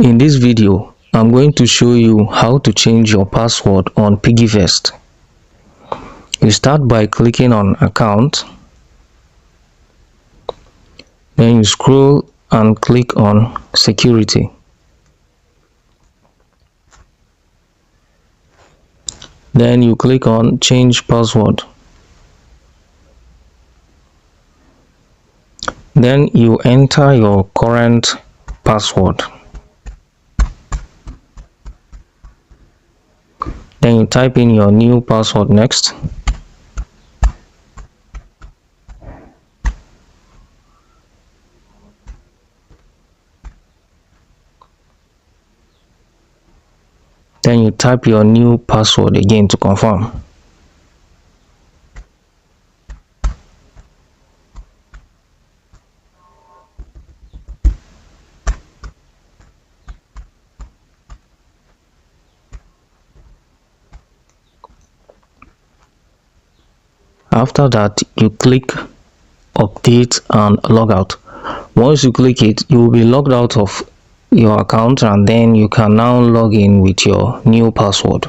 In this video, I'm going to show you how to change your password on PiggyVest. You start by clicking on Account, then you scroll and click on Security. Then you click on Change Password. Then you enter your current password. Then you type in your new password next. Then you type your new password again to confirm. After that, you click Update and Logout. Once you click it, you will be logged out of your account, and then you can now log in with your new password.